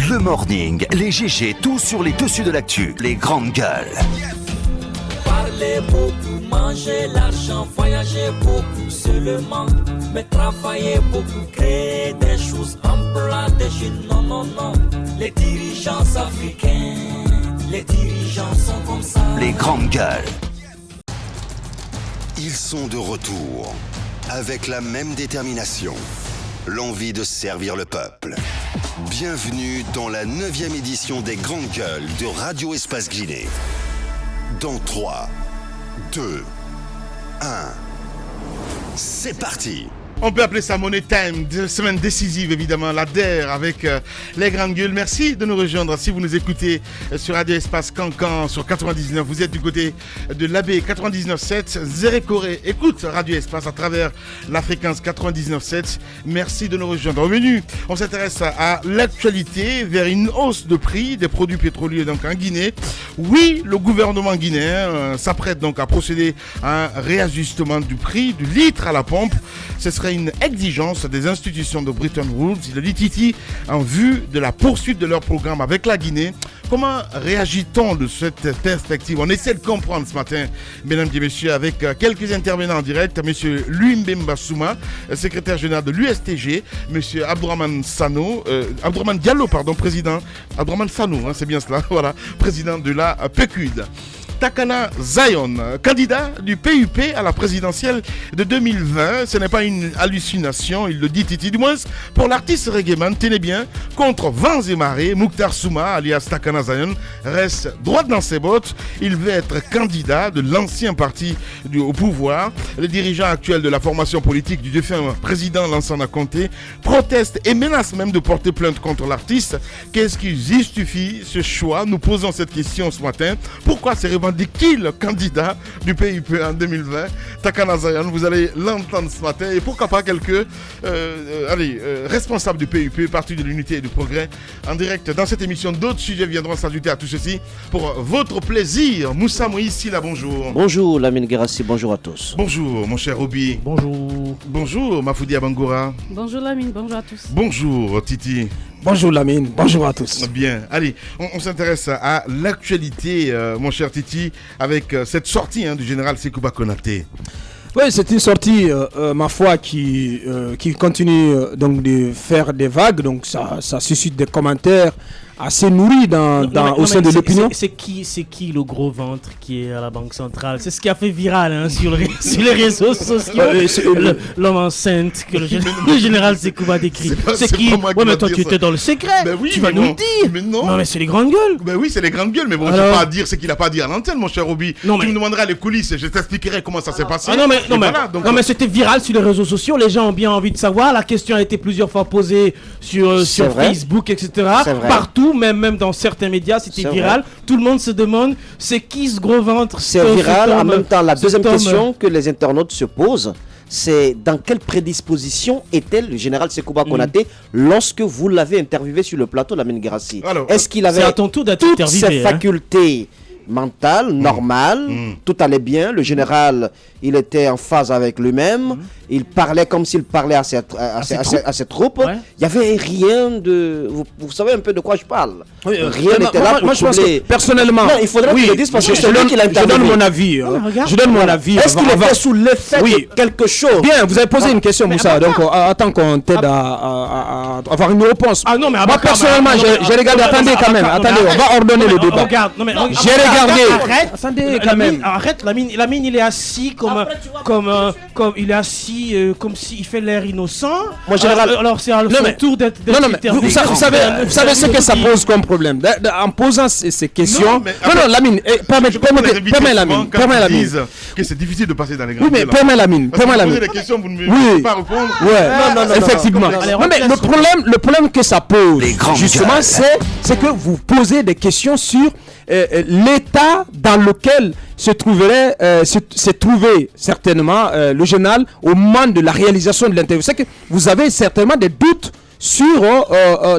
Le morning, les GG, tout sur les dessus de l'actu. Les grandes gueules. Parler beaucoup, manger l'argent, voyager beaucoup seulement. Mais travailler beaucoup, créer des choses, emploi des jeunes. Non, non, non. Les dirigeants africains, les dirigeants sont comme ça. Les grandes gueules. Ils sont de retour, avec la même détermination, l'envie de servir le peuple. Bienvenue dans la 9e édition des Grandes Gueules de Radio Espace Guinée. Dans 3, 2, 1, c'est parti! On peut appeler ça Money Time, semaine décisive évidemment, la DER avec les grandes gueules. Merci de nous rejoindre. Si vous nous écoutez sur Radio Espace Cancan sur 99, vous êtes du côté de l'AB 99.7, Zérékoré écoute Radio Espace à travers la fréquence 99.7. Merci de nous rejoindre. Au menu, on s'intéresse à l'actualité vers une hausse de prix des produits pétroliers donc en Guinée. Oui, le gouvernement guinéen s'apprête donc à procéder à un réajustement du prix du litre à la pompe. Ce serait une exigence des institutions de Bretton Woods, le dit Titi, en vue de la poursuite de leur programme avec la Guinée. Comment réagit-on de cette perspective? On essaie de comprendre ce matin, mesdames et messieurs, avec quelques intervenants en direct. Monsieur Luimbemba Souma, secrétaire général de l'USTG, monsieur Abdourahmane Diallo, président. Abdourahmane Sano, c'est bien cela, voilà, président de la PQD. Takana Zion, candidat du PUP à la présidentielle de 2020. Ce n'est pas une hallucination, il le dit Titi. Du moins, pour l'artiste reggaeman, tenez bien, contre vents et marées, Mokhtar Souma, alias Takana Zion, reste droit dans ses bottes. Il veut être candidat de l'ancien parti au pouvoir. Le dirigeant actuel de la formation politique du défunt président Lansana Conté proteste et menace même de porter plainte contre l'artiste. Qu'est-ce qui justifie ce choix? Nous posons cette question ce matin. Pourquoi ces revendications qui le candidat du PIP en 2020, Takana Zion, vous allez l'entendre ce matin, et pourquoi pas quelques responsables du PIP, Parti de l'Unité et du Progrès, en direct dans cette émission. D'autres sujets viendront s'ajouter à tout ceci pour votre plaisir. Moussa Moïse Silla, bonjour. Bonjour Lamine Guérassi, bonjour à tous. Bonjour mon cher Obi. Bonjour. Bonjour Mafoudi Abangora. Bonjour Lamine, bonjour à tous. Bonjour Titi. Bonjour Lamine, bonjour à tous. Bien, allez, on s'intéresse à l'actualité, mon cher Titi, avec cette sortie du général Sekouba Konaté. Oui, c'est une sortie, ma foi, qui continue donc de faire des vagues, donc ça suscite des commentaires assez nourris au sein de l'opinion. C'est qui le gros ventre qui est à la Banque Centrale? C'est ce qui a fait viral sur les réseaux sociaux. L'homme enceinte que le général Sekouba décrit. C'est qui? Ouais, mais toi tu étais dans le secret. Ben oui, tu vas nous le dire. Mais non. Non, mais c'est les grandes gueules. Ben oui, c'est les grandes gueules, mais bon, je ne vais pas dire ce qu'il n'a pas dit à l'antenne, mon cher Obi. Tu me demanderas les coulisses, je t'expliquerai comment ça s'est passé. Mais c'était viral sur les réseaux sociaux. Les gens ont bien envie de savoir. La question a été plusieurs fois posée sur Facebook, etc. Partout. Même dans certains médias, c'était viral. Tout le monde se demande, c'est qui ce gros ventre? C'est viral. En même temps, la deuxième question que les internautes se posent, c'est dans quelle prédisposition était le général Sekouba Konaté lorsque vous l'avez interviewé sur le plateau, Lamine Guérassi? Est-ce qu'il avait toutes ses facultés mentales, normales, tout allait bien, le général, il était en phase avec lui-même, il parlait comme s'il parlait à ses troupes. Ouais. Il n'y avait rien de... Vous savez un peu de quoi je parle. Oui, rien n'était là pour troubler. Personnellement... Non, il faudrait qu'il le dise parce que c'est lui qui l'a interviewé. Je donne mon avis. Je donne mon avis. Est-ce qu'il était sous l'effet de quelque chose? Bien, vous avez posé une question, Moussa, donc attends qu'on t'aide à avoir une réponse. Ah non, mais moi, personnellement, j'ai regardé... Attendez quand même, attendez, on va ordonner le débat. J'ai regardé... Attendez quand même. Arrête, Lamine, il est assis comme il est assis comme s'il fait l'air innocent. Moi, alors c'est à son tour d'être vous savez ce que ça pose comme problème en posant ces questions. Non, Lamine, permets Lamine. Que c'est difficile de passer dans les grands. Oui, mais permets Lamine. Vous posez des questions, vous ne me pas répondre. Ouais, effectivement. Non, mais le problème que ça pose, justement, c'est que vous posez des questions sur l'état dans lequel s'est trouvé certainement le général au moment de la réalisation de l'interview. C'est que vous avez certainement des doutes sur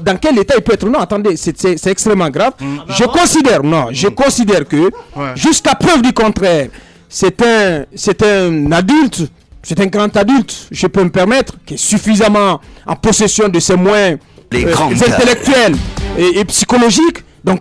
dans quel état il peut être. Non, attendez, c'est extrêmement grave. Je considère que jusqu'à preuve du contraire, c'est un adulte, c'est un grand adulte, je peux me permettre, qui est suffisamment en possession de ses moyens intellectuels et psychologique. Donc,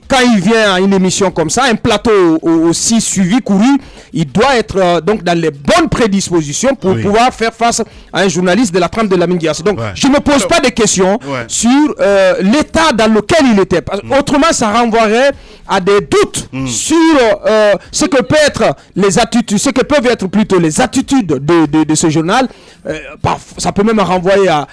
quand il vient à une émission comme ça, un plateau aussi suivi, couru, il doit être donc dans les bonnes prédispositions pour pouvoir faire face à un journaliste de la trempe de Lamine Guirassy. Donc, je ne me pose pas de questions sur l'état dans lequel il était. Autrement, ça renvoierait à des doutes sur ce que peut être les attitudes, ce que peuvent être plutôt les attitudes de ce journal. Ça peut même renvoyer à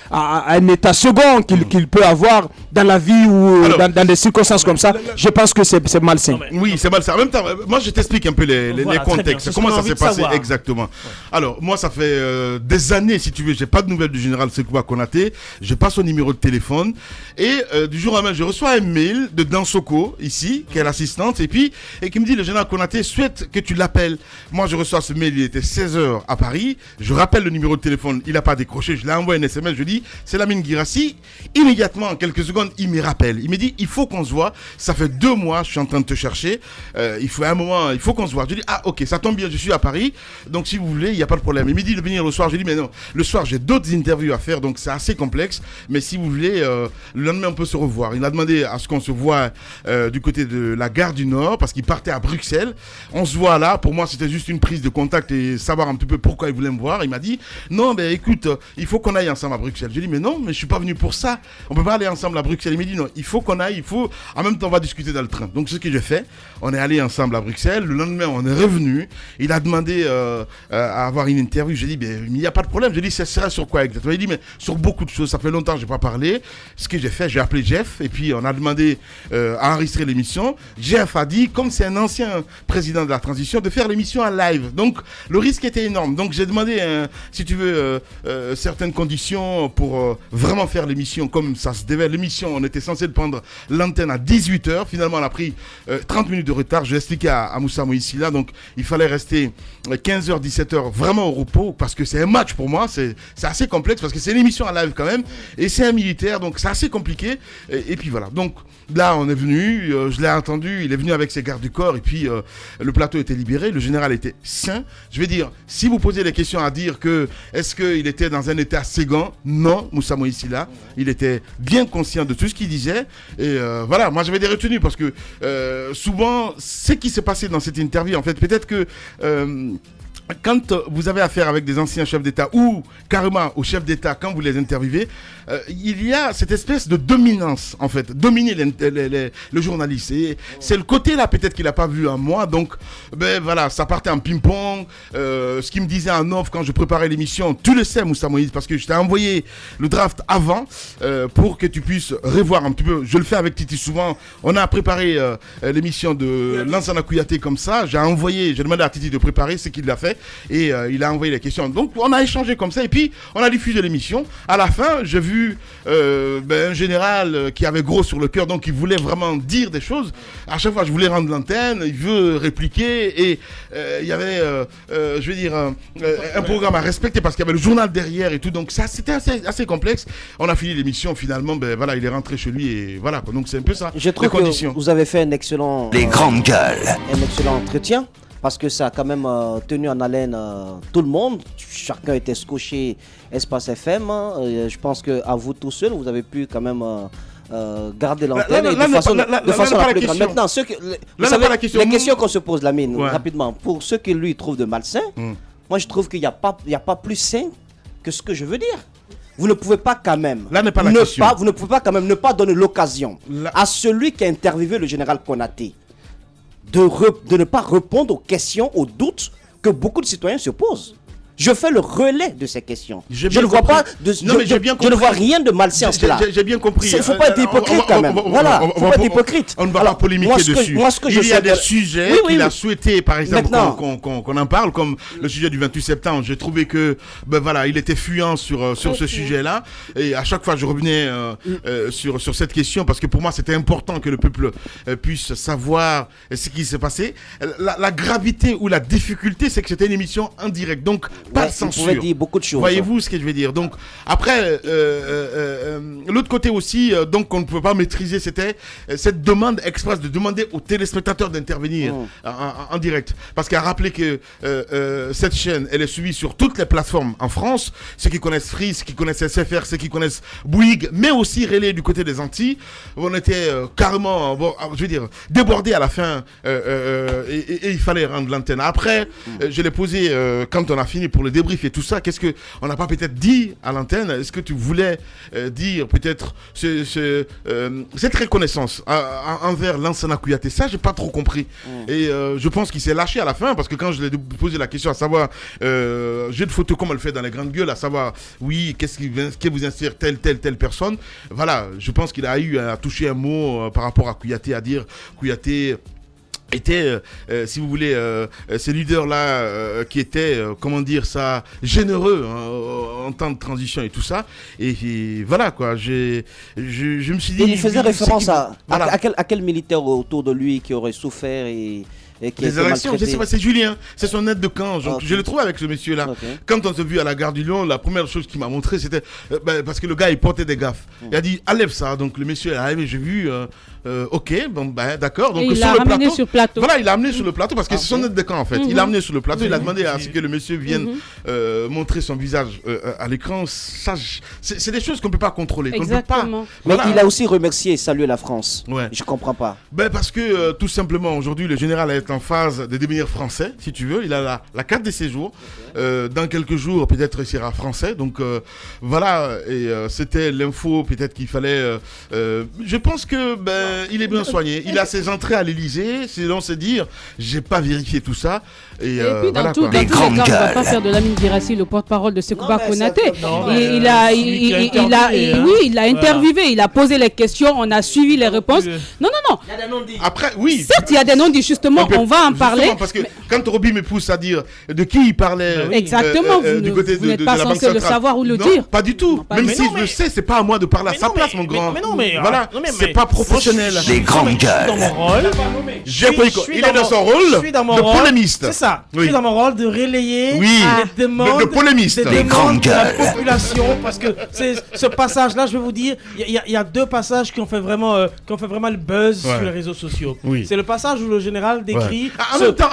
un état second qu'il peut avoir dans la vie ou dans des circonstances comme ça. Je pense que c'est malsain. Oui, c'est malsain. En même temps, moi je t'explique un peu les contextes. Comment ça s'est passé exactement. Alors, moi ça fait des années, si tu veux, j'ai pas de nouvelles du général Sekouba Konaté. J'ai pas son numéro de téléphone. Et du jour au lendemain, je reçois un mail de Dansoko, ici, qui est l'assistante, et qui me dit le général Konaté souhaite que tu l'appelles. Moi je reçois ce mail, il était 16h à Paris. Je rappelle le numéro de téléphone, il n'a pas décroché. Je lui ai envoyé un SMS, je dis c'est Lamine Guirassy. Immédiatement, en quelques secondes, il me rappelle. Il me dit il faut qu'on se voit. Ça fait 2 mois, je suis en train de te chercher. Il faut qu'on se voit. Je dis ah ok, ça tombe bien, je suis à Paris. Donc si vous voulez, il n'y a pas de problème. Il me dit de venir le soir. Je dis mais non, le soir j'ai d'autres interviews à faire, donc c'est assez complexe. Mais si vous voulez, le lendemain on peut se revoir. Il a demandé à ce qu'on se voit du côté de la gare du Nord parce qu'il partait à Bruxelles. On se voit là. Pour moi, c'était juste une prise de contact et savoir un petit peu pourquoi il voulait me voir. Il m'a dit non, ben écoute, il faut qu'on aille ensemble à Bruxelles. Je lui ai dit mais non, mais je suis pas venu pour ça. On peut pas aller ensemble à Bruxelles. Il m'a dit non, il faut qu'on aille, en même temps on va discuter dans le train. Donc c'est ce que j'ai fait. On est allé ensemble à Bruxelles. Le lendemain on est revenu. Il a demandé à avoir une interview. J'ai dit ben il n'y a pas de problème. J'ai dit ça sera sur quoi exactement. Il dit mais sur beaucoup de choses. Ça fait longtemps que j'ai pas parlé. Ce que j'ai fait, j'ai appelé Jeff et puis on a demandé à enregistrer l'émission. Jeff a dit comme c'est un ancien président de la transition de faire l'émission en live. Donc le risque était énorme. Donc j'ai demandé si tu veux certaines conditions pour vraiment faire l'émission comme ça se devait. L'émission, on était censé prendre l'antenne à 18h. Finalement, on a pris 30 minutes de retard. Je l'ai expliqué à Moussa Moïsi là. Donc, il fallait rester 15h, 17h vraiment au repos parce que c'est un match pour moi. C'est assez complexe parce que c'est une émission en live quand même. Et c'est un militaire, donc c'est assez compliqué. Et puis voilà. Donc, là, on est venu. Je l'ai entendu. Il est venu avec ses gardes du corps. Et puis, le plateau était libéré. Le général était sain. Je veux dire, si vous posez des questions à dire que est-ce qu'il était dans un état séguant? Non, Moussa Moïsi là. Il était bien conscient de tout ce qu'il disait. Et voilà, moi j'avais des retenues parce que souvent, ce qui s'est passé dans cette interview, en fait, peut-être que quand vous avez affaire avec des anciens chefs d'État ou carrément aux chefs d'État, quand vous les interviewez, il y a cette espèce de dominance, en fait, dominer le journaliste. Et c'est le côté là, peut-être qu'il n'a pas vu en moi. Donc, ben voilà, ça partait en ping-pong. Ce qu'il me disait en off quand je préparais l'émission, tu le sais, Moussa Moïse, parce que je t'ai envoyé le draft avant pour que tu puisses revoir un petit peu. Je le fais avec Titi souvent. On a préparé l'émission de Lansana Kouyaté comme ça. J'ai demandé à Titi de préparer ce qu'il a fait. Et il a envoyé les questions. Donc on a échangé comme ça et puis on a diffusé l'émission. À la fin, j'ai vu un général qui avait gros sur le cœur, donc il voulait vraiment dire des choses. À chaque fois, je voulais rendre l'antenne, il veut répliquer et il y avait, je veux dire, un programme à respecter parce qu'il y avait le journal derrière et tout. Donc ça, c'était assez complexe. On a fini l'émission finalement. Ben voilà, il est rentré chez lui et voilà. Quoi. Donc c'est un peu ça. Je trouve que vous avez fait un excellent. Les grandes gueules. Un excellent entretien. Parce que ça a quand même tenu en haleine tout le monde. Chacun était scotché Espace FM. Je pense qu'à vous tout seul, vous avez pu quand même garder l'antenne de façon la plus grande. Maintenant, les questions qu'on se pose, Lamine, rapidement, pour ceux qui lui trouvent de malsain, moi je trouve qu'il n'y a pas plus sain que ce que je veux dire. Vous ne pouvez pas quand même vous ne pouvez pas quand même ne pas donner l'occasion à celui qui a interviewé le général Konaté de ne pas répondre aux questions, aux doutes que beaucoup de citoyens se posent. Je fais le relais de ces questions. Je ne vois pas je ne vois rien de malsain en cela. J'ai bien compris. Il ne faut pas être hypocrite quand même. Voilà, il ne faut pas être hypocrite. On ne va pas polémiquer dessus. Il y a des sujets qu'il a souhaité, par exemple, qu'on en parle, comme le sujet du 28 septembre. J'ai trouvé que, il était fuyant sur ce sujet-là. Et à chaque fois, je revenais sur cette question parce que pour moi, c'était important que le peuple puisse savoir ce qui s'est passé. La gravité ou la difficulté, c'est que c'était une émission en direct. Donc, pas de censure. Il pouvait dire beaucoup de choses. Voyez-vous ce que je veux dire? Donc, après, l'autre côté aussi, donc on ne pouvait pas maîtriser, c'était cette demande express de demander aux téléspectateurs d'intervenir en direct. Parce qu'à rappeler que cette chaîne, elle est suivie sur toutes les plateformes en France. Ceux qui connaissent Free, ceux qui connaissent SFR, ceux qui connaissent Bouygues, mais aussi Relais du côté des Antilles. On était carrément, je veux dire, débordés à la fin et il fallait rendre l'antenne. Après, je l'ai posé quand on a fini pour le débrief et tout ça. Qu'est-ce qu'on n'a pas peut-être dit à l'antenne? Est-ce que tu voulais dire peut-être cette reconnaissance envers Lansana Kouyaté? Ça, j'ai pas trop compris. Et je pense qu'il s'est lâché à la fin parce que quand je lui ai posé la question à savoir, j'ai de photos comme elle fait dans les grandes gueules, à savoir, oui, qu'est-ce qui vous inspire telle personne. Voilà, je pense qu'il a eu à toucher un mot par rapport à Kouyaté, à dire Kouyaté était, si vous voulez, ce leader-là qui était, comment dire ça, généreux en temps de transition et tout ça. Et voilà, quoi, je me suis dit... Et il faisait référence à quel militaire autour de lui qui aurait souffert et qui les élections, je sais pas, c'est Julien, c'est son aide de camp. Je l'ai trouvé avec ce monsieur-là. Quand on s'est vu à la gare du Lion, la première chose qu'il m'a montré, c'était parce que le gars il portait des gaffes. Il a dit enlève ça. Donc le monsieur est arrivé, j'ai vu. Ok, bon, d'accord. Donc il l'a ramené sur le plateau. Voilà, il l'a amené sur le plateau parce que c'est son aide de camp en fait. Il l'a amené sur le plateau. Il a demandé à ce que le monsieur vienne montrer son visage à l'écran. Ça, c'est des choses qu'on peut pas contrôler. Exactement. Mais il a aussi remercié et salué la France. Ouais. Je comprends pas. Parce que tout simplement aujourd'hui le général est en phase de devenir français, si tu veux. Il a la carte de séjour. Dans quelques jours, peut-être il sera français. Donc voilà. Et c'était l'info peut-être qu'il fallait. Je pense que il est bien soigné. Il a ses entrées à l'Elysée. Sinon, c'est dire, j'ai pas vérifié tout ça. Et puis dans tous les cas, on ne va pas faire de Lamine Guirassy le porte-parole de Sekouba Konaté. Il a interviewé, il a posé les questions, on a suivi les réponses. Non. Il y a des non-dits. Après, oui. Certes, il y a des non-dits, justement, on va en parler. Parce que quand Roby me pousse à dire de qui il parlait. Exactement, vous n'êtes pas censé le savoir ou le dire. Pas du tout. Même si je le sais, c'est pas à moi de parler à sa place, mon grand. Voilà, c'est pas professionnel. Les grandes gueules. Dans mon rôle. Il est dans son rôle de polémiste. C'est ça. Je suis dans mon rôle de relayer les demandes de polémiste. Les grandes de la gueules. population. Parce que ce passage-là, je vais vous dire, il y a deux passages qui ont fait vraiment le buzz sur les réseaux sociaux. C'est le passage où le général décrit. En même temps,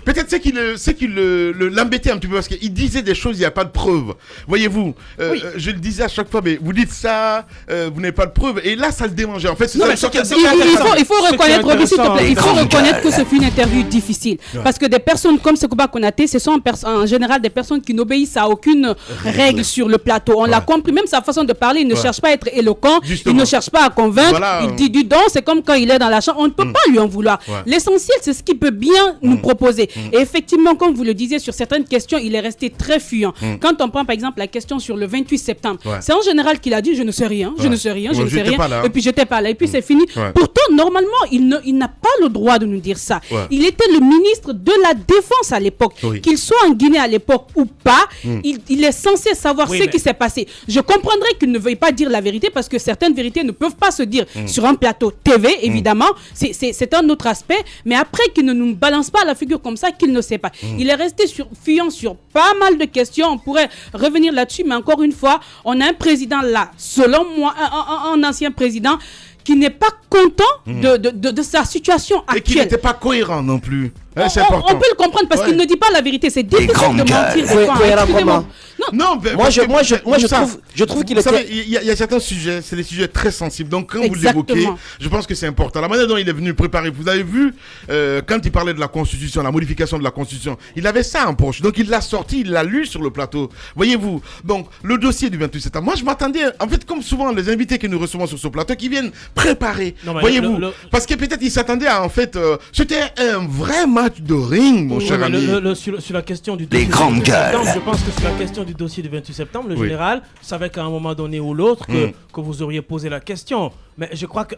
peut-être c'est qu'il l'embêtait un petit peu parce qu'il disait des choses, il n'y a pas de preuves. Voyez-vous, je le disais à chaque fois, mais vous dites ça, vous n'avez pas de preuves. Et là, ça le dérangeait. En fait, il faut reconnaître, Roby, s'il te plaît, il faut reconnaître que ce fut une interview difficile. Parce que des personnes comme Sekouba Konaté, ce sont en général des personnes qui n'obéissent à aucune règle sur le plateau. On l'a compris, même sa façon de parler, il ne cherche pas à être éloquent, il ne cherche pas à convaincre, il dit du don, c'est comme quand il est dans la chambre, on ne peut pas lui en vouloir. L'essentiel, c'est ce qu'il peut bien nous proposer. Et effectivement, comme vous le disiez, sur certaines questions, il est resté très fuyant. Quand on prend par exemple la question sur le 28 septembre, c'est en général qu'il a dit je ne sais rien, je ne sais rien, et puis j'étais pas là, et puis c'est fini. Pourtant, normalement, il n'a pas le droit de nous dire ça. Il était le ministre de la Défense à l'époque. Qu'il soit en Guinée à l'époque ou pas, il est censé savoir ce qui s'est passé. Je comprendrais qu'il ne veuille pas dire la vérité parce que certaines vérités ne peuvent pas se dire sur un plateau TV, évidemment. C'est un autre aspect. Mais après, qu'il ne nous balance pas à la figure comme ça, qu'il ne sait pas. Il est resté fuyant sur pas mal de questions. On pourrait revenir là-dessus, mais encore une fois, on a un président là, selon moi, un ancien président qui n'est pas content de sa situation actuelle. Et qui n'était pas cohérent non plus. On peut le comprendre parce qu'il ne dit pas la vérité. C'est difficile de mentir. Je trouve qu'il était... Il y a certains sujets, c'est des sujets très sensibles. Donc quand vous l'évoquez, je pense que c'est important. La manière dont il est venu préparer, vous avez vu, quand il parlait de la Constitution, la modification de la Constitution, il avait ça en poche. Donc il l'a sorti, il l'a lu sur le plateau. Voyez-vous, donc le dossier du 28 septembre, moi je m'attendais, en fait comme souvent les invités que nous recevons sur ce plateau, qui viennent préparer. Voyez-vous, parce que peut-être ils s'attendaient à, en fait, c'était un vrai match de ring, mon cher ami. Sur la question du dossier les grandes gueules. Je pense que sur la question du dossier du 28 septembre, le général savait qu'à un moment donné ou l'autre que vous auriez posé la question. Mais je crois que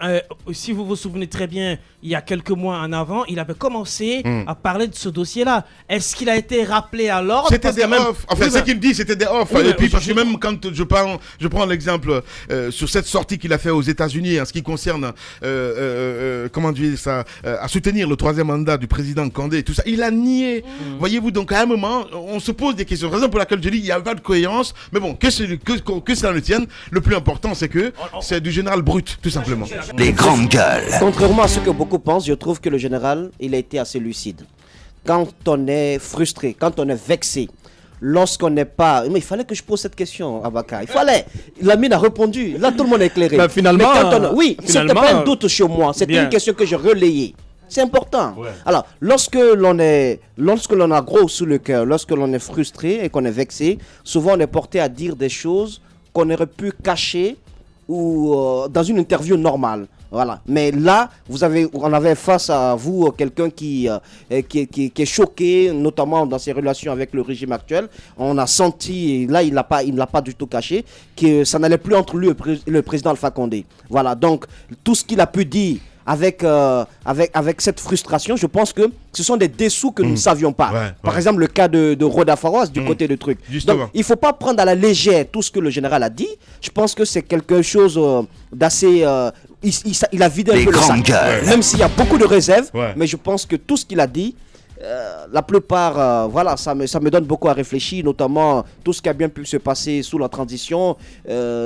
si vous vous souvenez très bien, il y a quelques mois en avant, il avait commencé à parler de ce dossier-là. Est-ce qu'il a été rappelé à l'ordre? C'était des off. Enfin, ce qu'il dit, c'était des off. Et puis, parce que même quand je prends l'exemple sur cette sortie qu'il a fait aux États-Unis en ce qui concerne, comment dire ça, à soutenir le 3e mandat du président Condé, tout ça, il a nié. Voyez-vous, donc à un moment, on se pose des questions. Raison pour laquelle je dis, il n'y a pas de cohérence. Mais bon, que cela ne tienne, le plus important, c'est que c'est du général brut, tout simplement. Les grandes gueules. Contrairement à ce que beaucoup pensent, je trouve que le général, il a été assez lucide. Quand on est frustré, quand on est vexé, lorsqu'on n'est pas... Mais il fallait que je pose cette question, Abaka. Il fallait. Lamine a répondu. Là, tout le monde est éclairé. Bah, finalement... Oui, c'était pas un doute chez moi. C'était une question que j'ai relayée. C'est important. Ouais. Alors, lorsque l'on a gros sous le cœur, lorsque l'on est frustré et qu'on est vexé, souvent on est porté à dire des choses qu'on aurait pu cacher ou dans une interview normale. Voilà. Mais là, on avait face à vous quelqu'un qui est choqué, notamment dans ses relations avec le régime actuel. On a senti, et là il ne l'a pas du tout caché, que ça n'allait plus entre lui et le président Alpha Condé. Voilà. Donc, tout ce qu'il a pu dire avec cette frustration, je pense que ce sont des dessous que nous ne savions pas. Par exemple, le cas de Roda Fawas du côté de truc. Justement. Donc, il ne faut pas prendre à la légère tout ce que le général a dit. Je pense que c'est quelque chose d'assez... il a vidé un peu le sac. Même s'il y a beaucoup de réserves, mais je pense que tout ce qu'il a dit, la plupart, voilà, ça me donne beaucoup à réfléchir, notamment tout ce qui a bien pu se passer sous la transition,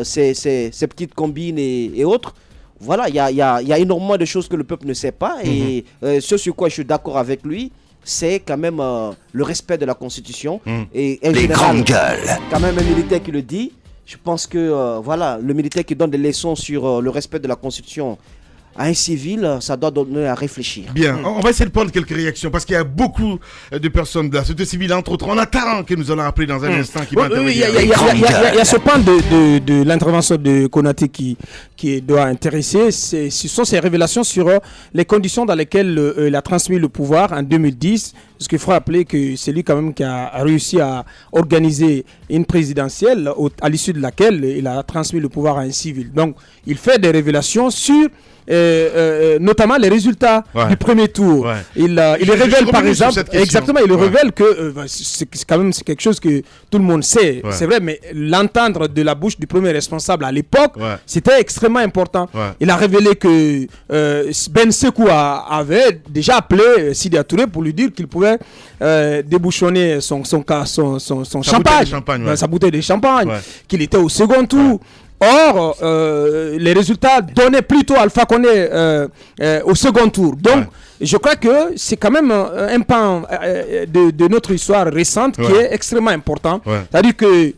ces petites combines et autres. Voilà, il y a énormément de choses que le peuple ne sait pas. Et ce sur quoi je suis d'accord avec lui, c'est quand même le respect de la Constitution. Et en général, quand même un militaire qui le dit, je pense que voilà, le militaire qui donne des leçons sur le respect de la Constitution à un civil, ça doit donner à réfléchir. Bien, on va essayer de prendre quelques réactions parce qu'il y a beaucoup de personnes de la société civile, entre autres. On a Taran que nous allons appeler dans un instant qui va intervenir. Il y a ce point de l'intervention de Konaté qui doit intéresser. Ce sont ces révélations sur les conditions dans lesquelles il a transmis le pouvoir en 2010. Parce qu'il faut rappeler que c'est lui quand même qui a réussi à organiser une présidentielle à l'issue de laquelle il a transmis le pouvoir à un civil. Donc, il fait des révélations sur notamment les résultats du premier tour. Il révèle par exemple, exactement, il révèle que c'est quand même quelque chose que tout le monde sait, c'est vrai, mais l'entendre de la bouche du premier responsable à l'époque, c'était extrêmement important. Il a révélé que Ben Sekou avait déjà appelé Sidya Touré pour lui dire qu'il pouvait débouchonner son champagne, sa bouteille de champagne, qu'il était au second tour. Or, les résultats donnaient plutôt Alpha Condé au second tour. Donc, je crois que c'est quand même un pan de notre histoire récente qui est extrêmement important. C'est-à-dire que,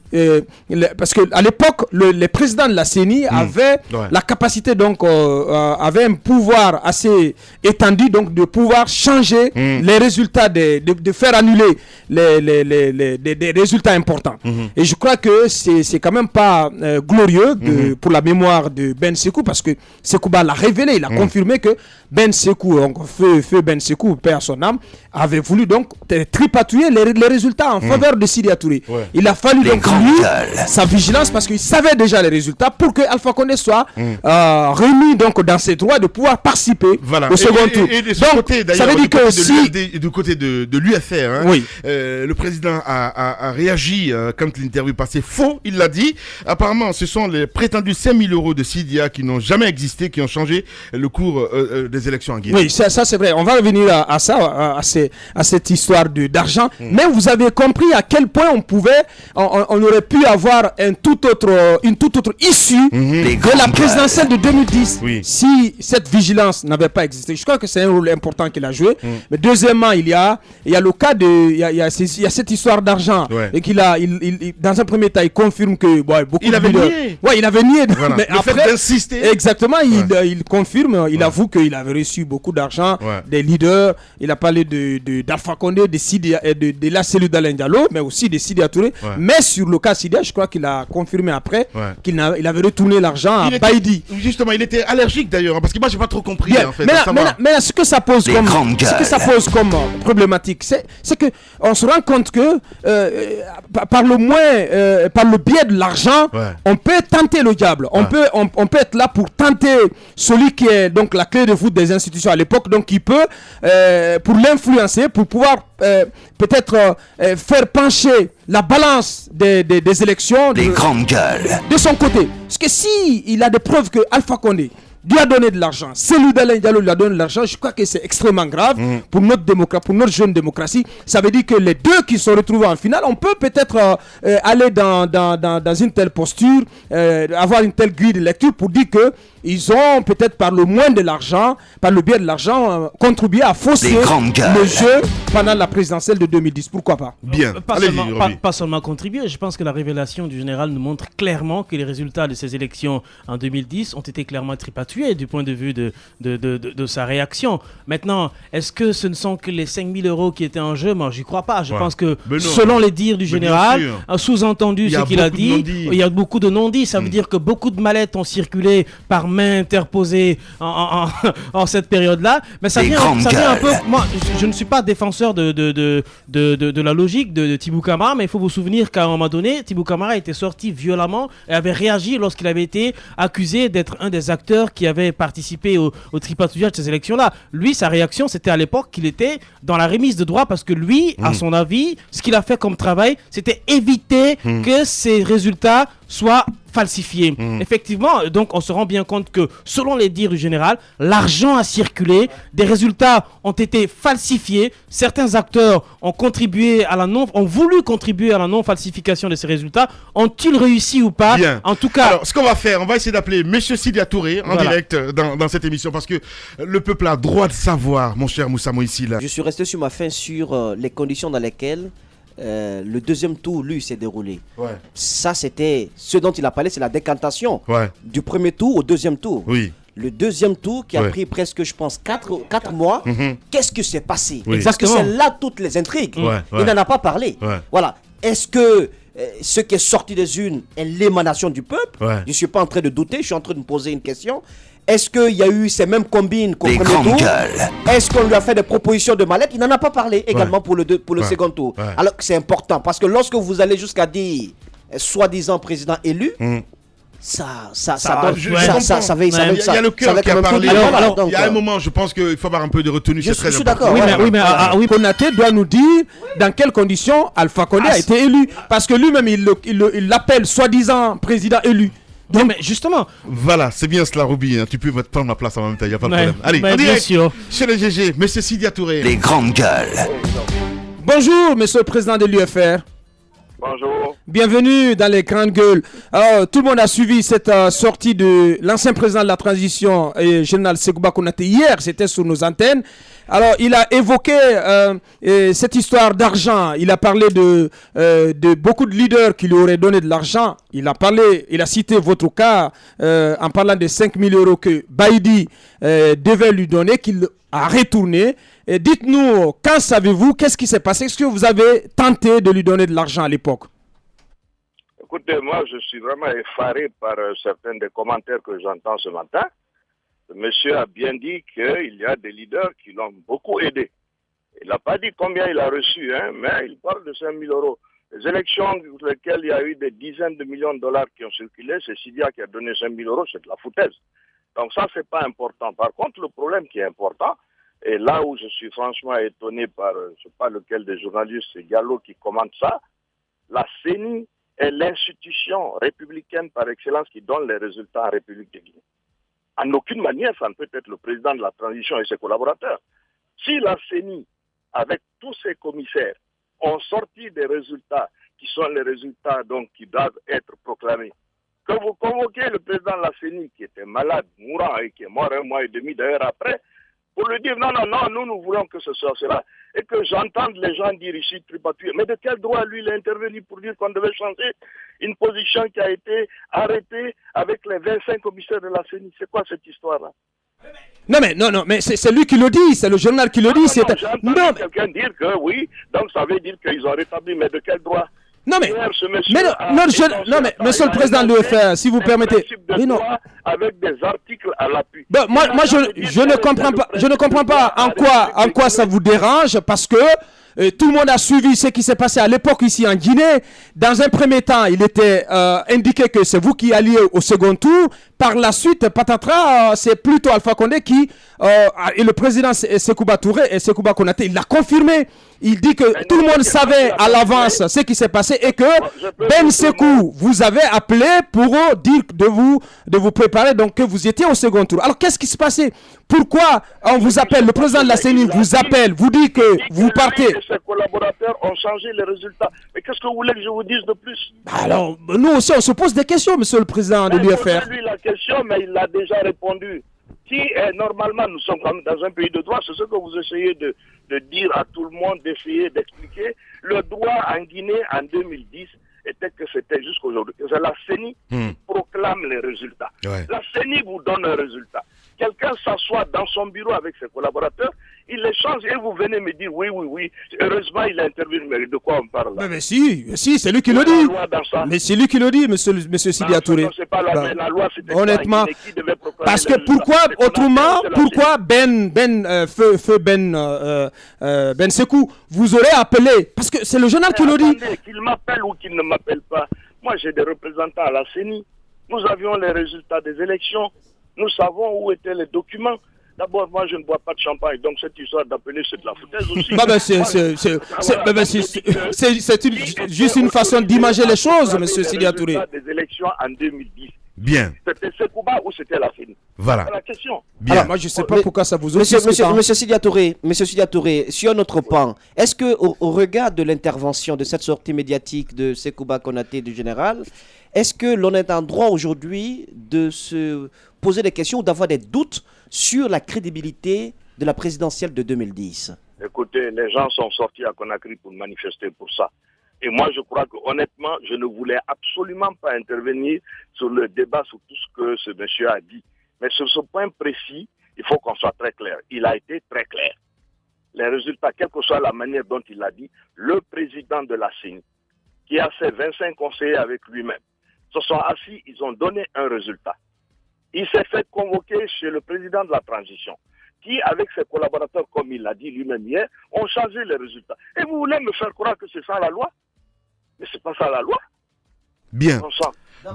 parce qu'à l'époque, les présidents de la CENI avaient la capacité, donc, avaient un pouvoir assez étendu, donc, de pouvoir changer les résultats, de faire annuler des résultats importants. Et je crois que c'est quand même pas glorieux pour la mémoire de Ben Sekou, parce que Sekouba l'a révélé, il a confirmé que Ben Sekou, donc feu Ben Sekou, père son âme, avait voulu donc tripatouiller les résultats en faveur de Sidya Touré. Il a fallu donc lui, sa vigilance, parce qu'il savait déjà les résultats, pour que Alpha Condé soit remis donc dans ses droits de pouvoir participer au second tour. Et de ce côté, ça veut dire que du côté de l'UFR, le président a réagi quand l'interview passait faux, il l'a dit. Apparemment, ce sont les prétendus 5 000 € de Sidya qui n'ont jamais existé, qui ont changé le cours des élections en Guinée. Oui, ça c'est vrai. On va revenir à ça, à cette histoire d'argent. Mais vous avez compris à quel point on aurait pu avoir une toute autre issue de la présidentielle de 2010 si cette vigilance n'avait pas existé. Je crois que c'est un rôle important qu'il a joué. Mais deuxièmement, il y a le cas il y a cette histoire d'argent et dans un premier temps, il confirme que beaucoup il avait nié. Il avait nié. Voilà. Mais après, fait d'insister. Exactement, il confirme, il avoue qu'il avait reçu beaucoup d'argent des leaders. Il a parlé d'Alpha Condé, de la cellule d'Alain Diallo, mais aussi de Sidya Touré. Mais sur le cas Sidya, je crois qu'il a confirmé après qu'il avait retourné l'argent à Baïdi. Justement, il était allergique d'ailleurs, parce que moi, j'ai pas trop compris. En fait, mais ce que ça pose comme problématique, c'est que on se rend compte que par le biais de l'argent, on peut tenter le diable. On peut être là pour tenter celui qui est donc la clé de voûte des institutions à l'époque, donc qui peut pour l'influencer, pour pouvoir peut-être faire pencher la balance des élections de son côté. Parce que si il a des preuves que Alpha Condé lui a donné de l'argent, celui d'Alain Diallo lui a donné de l'argent, je crois que c'est extrêmement grave pour notre jeune démocratie. Ça veut dire que les deux qui se retrouvent en finale, on peut peut-être aller dans une telle posture, avoir une telle grille de lecture pour dire que ils ont peut-être par le biais de l'argent, contribué à fausser le jeu pendant la présidentielle de 2010. Pourquoi pas? Bien. Pas seulement contribué, je pense que la révélation du général nous montre clairement que les résultats de ces élections en 2010 ont été clairement tripatouillés du point de vue de sa réaction. Maintenant, est-ce que ce ne sont que les 5 000 € qui étaient en jeu? Moi, j'y crois pas. Je pense que selon les dires du général, sous-entendu ce qu'il a dit, il y a beaucoup de non-dits. Ça veut dire que beaucoup de mallettes ont circulé par main interposée en cette période-là. Mais ça vient un peu... Moi, je ne suis pas défenseur de la logique de Tibou Camara, mais il faut vous souvenir qu'à un moment donné, Tibou Camara était sorti violemment et avait réagi lorsqu'il avait été accusé d'être un des acteurs qui avait participé au tripatouillage de ces élections-là. Lui, sa réaction, c'était à l'époque qu'il était dans la remise de droit parce que lui, à son avis, ce qu'il a fait comme travail, c'était éviter que ces résultats soient falsifiés. Effectivement, donc on se rend bien compte que selon les dires du général, l'argent a circulé, des résultats ont été falsifiés, certains acteurs ont voulu contribuer à la non-falsification de ces résultats. Ont-ils réussi ou pas? Bien. En tout cas... Alors, ce qu'on va faire, on va essayer d'appeler Monsieur Sidya Touré en direct dans cette émission parce que le peuple a droit de savoir, mon cher Moussa Moïsi. Je suis resté sur ma faim sur les conditions dans lesquelles le deuxième tour, lui, s'est déroulé. Ça, c'était ce dont il a parlé, c'est la décantation du premier tour au deuxième tour. Oui. Le deuxième tour qui a pris presque, je pense, 4 mois. Qu'est-ce qui s'est passé? Parce que c'est là toutes les intrigues. Il n'en a pas parlé. Voilà. Est-ce que ce qui est sorti des urnes est l'émanation du peuple? Je ne suis pas en train de douter, je suis en train de me poser une question. Est-ce qu'il y a eu ces mêmes combines qu'au premier tour? Est-ce qu'on lui a fait des propositions de mallette? Il n'en a pas parlé également pour le second tour. Alors que c'est important parce que lorsque vous allez jusqu'à dire soi-disant président élu, ça donne. Il y a le cœur qui a parlé. Il y a un moment, je pense qu'il faut avoir un peu de retenue. Je suis d'accord. Oui, Konaté doit nous dire dans quelles conditions Alpha Condé a été élu. Parce que lui-même, il l'appelle soi-disant président élu. Non, mais justement. Voilà, c'est bien cela, Ruby. Tu peux prendre ma place en même temps, il n'y a pas de problème. Allez, on direct chez le GG, monsieur Sidya Touré. Les grandes gueules. Bonjour, monsieur le président de l'UFR. Bonjour. Bienvenue dans les grandes gueules. Alors, tout le monde a suivi cette sortie de l'ancien président de la transition, général Sekouba Konaté, hier, c'était sur nos antennes. Alors, il a évoqué cette histoire d'argent. Il a parlé de beaucoup de leaders qui lui auraient donné de l'argent. Il a cité votre cas en parlant de 5 000 € que Baïdi devait lui donner, qu'il a retourné. Et dites-nous, quand savez-vous, qu'est-ce qui s'est passé? Est-ce que vous avez tenté de lui donner de l'argent à l'époque? Écoutez, moi, je suis vraiment effaré par certains des commentaires que j'entends ce matin. Le monsieur a bien dit qu'il y a des leaders qui l'ont beaucoup aidé. Il n'a pas dit combien il a reçu, mais il parle de 5 000 €. Les élections pour lesquelles il y a eu des dizaines de millions de dollars qui ont circulé, c'est Sidya qui a donné 5 000 €, c'est de la foutaise. Donc ça, c'est pas important. Par contre, le problème qui est important, et là où je suis franchement étonné par, je ne sais pas lequel des journalistes, c'est Diallo qui commente ça, la CENI est l'institution républicaine par excellence qui donne les résultats en République de Guinée. En aucune manière, ça ne peut être le président de la transition et ses collaborateurs. Si la CENI, avec tous ses commissaires, ont sorti des résultats qui sont les résultats donc qui doivent être proclamés, que vous convoquez le président de la CENI qui était malade, mourant et qui est mort 1 mois et demi d'ailleurs après, pour lui dire non, nous voulons que ce soit cela. Et que j'entende les gens dire ici tripatouiller. Mais de quel droit lui il est intervenu pour dire qu'on devait changer une position qui a été arrêtée avec les 25 commissaires de la CENI? C'est quoi cette histoire-là? Non, mais c'est lui qui le dit, c'est le journal qui le dit. J'ai entendu quelqu'un dire que oui, donc ça veut dire qu'ils ont rétabli, mais de quel droit? Non, mais monsieur le président de l'UFR, si vous permettez. Mais non. Avec des articles à l'appui. Moi, je ne comprends pas en quoi ça vous dérange, parce que tout le monde a suivi ce qui s'est passé à l'époque ici en Guinée. Dans un premier temps, il était indiqué que c'est vous qui alliez au second tour. Par la suite, patatras, c'est plutôt Alpha Condé qui, et le président Sekouba Touré et Sekouba Konaté, il l'a confirmé. Il dit que tout le monde savait à l'avance ce qui s'est passé et que Ben Sekou vous avait appelé pour dire de vous préparer, donc que vous étiez au second tour. Alors qu'est-ce qui s'est passé? Pourquoi on vous appelle, le président de la CENI vous appelle, vous dit que vous partez? Ses collaborateurs ont changé les résultats. Mais qu'est-ce que vous voulez que je vous dise de plus? Alors, nous aussi, on se pose des questions, monsieur le président de l'UFR. Posez-lui la question, mais il l'a déjà répondu. Normalement, nous sommes dans un pays de droit, c'est ce que vous essayez de dire à tout le monde, d'essayer d'expliquer. Le droit en Guinée en 2010 était que c'était jusqu'aujourd'hui. C'est la CENI qui proclame les résultats. Ouais. La CENI vous donne un résultat. Quelqu'un s'assoit dans son bureau avec ses collaborateurs, il les change et vous venez me dire oui. Heureusement, il a intervenu. Mais de quoi on parle là? Mais si, c'est lui qui le dit. Mais c'est lui qui le dit, monsieur Sidia Touré. C'est pas la loi, c'était honnêtement. Parce que pourquoi Ben Sekou vous aurez appelé? Parce que c'est le journal qui le dit. Qu'il m'appelle ou qu'il ne m'appelle pas. Moi, j'ai des représentants à la CENI. Nous avions les résultats des élections. Nous savons où étaient les documents. D'abord, moi, je ne bois pas de champagne, donc cette histoire d'appeler, c'est de la foutaise aussi. C'est juste une façon d'imager les choses, monsieur Sidia Touré. Des élections en 2010. Bien. C'était Sekouba ou c'était la CENI? Voilà. C'est la question. Bien. Alors, moi, je ne sais pas pourquoi ça vous Monsieur Sidia Touré, sur notre pan, est-ce que au regard de l'intervention de cette sortie médiatique de Sekouba Konaté du général, est-ce que l'on est en droit aujourd'hui de se poser des questions ou d'avoir des doutes sur la crédibilité de la présidentielle de 2010? Écoutez, les gens sont sortis à Conakry pour manifester pour ça. Et moi, je crois que honnêtement, je ne voulais absolument pas intervenir sur le débat, sur tout ce que ce monsieur a dit. Mais sur ce point précis, il faut qu'on soit très clair. Il a été très clair. Les résultats, quelle que soit la manière dont il l'a dit, le président de la CENI, qui a ses 25 conseillers avec lui-même, se sont assis, ils ont donné un résultat. Il s'est fait convoquer chez le président de la transition, qui, avec ses collaborateurs, comme il l'a dit lui-même hier, ont changé les résultats. Et vous voulez me faire croire que c'est ça la loi? Mais c'est pas ça la loi. Bien.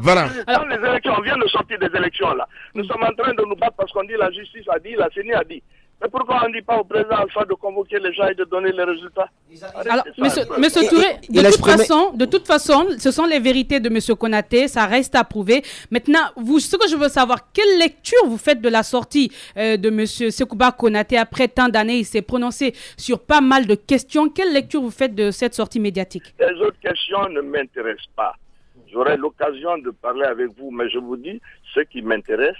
Voilà. Dans les élections, on vient de sortir des élections là. Nous sommes en train de nous battre parce qu'on dit la justice a dit, la CENI a dit. Mais pourquoi on ne dit pas au président Alpha de convoquer les gens et de donner les résultats? Alors, monsieur Touré, de toute façon, ce sont les vérités de monsieur Konaté, ça reste à prouver. Maintenant, ce que je veux savoir, quelle lecture vous faites de la sortie de monsieur Sekouba Konaté après tant d'années? Il s'est prononcé sur pas mal de questions. Quelle lecture vous faites de cette sortie médiatique? Les autres questions ne m'intéressent pas. J'aurai l'occasion de parler avec vous, mais je vous dis, ce qui m'intéresse,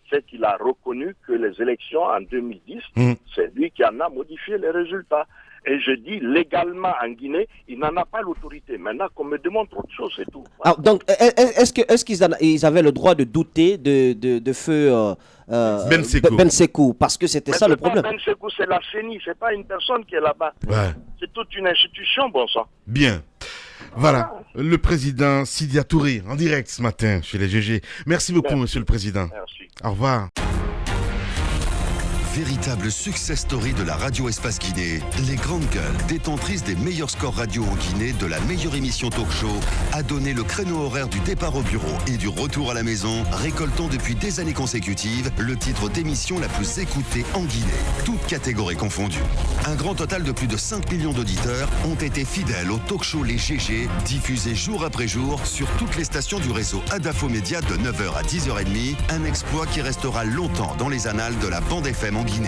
c'est qu'il a reconnu que les élections en 2010, c'est lui qui en a modifié les résultats. Et je dis, légalement en Guinée, il n'en a pas l'autorité. Maintenant, qu'on me démontre autre chose, c'est tout. Voilà. Donc, est-ce qu'ils avaient le droit de douter de feu Ben Sekou? Parce que c'était ça le problème. Ben Sekou, c'est la CENI, c'est pas une personne qui est là-bas. Ouais. C'est toute une institution, bon sang. Bien. Voilà, le président Sidia Touré, en direct ce matin chez les GG. Merci beaucoup, monsieur le président. Merci. Au revoir. Véritable success story de la radio Espace Guinée, les grandes gueules, détentrices des meilleurs scores radio en Guinée, de la meilleure émission talk show, a donné le créneau horaire du départ au bureau et du retour à la maison, récoltant depuis des années consécutives le titre d'émission la plus écoutée en Guinée, toutes catégories confondues. Un grand total de plus de 5 millions d'auditeurs ont été fidèles au talk show Les GG, diffusé jour après jour sur toutes les stations du réseau Adafo Média de 9h à 10h30, un exploit qui restera longtemps dans les annales de la bande FM en Guinée.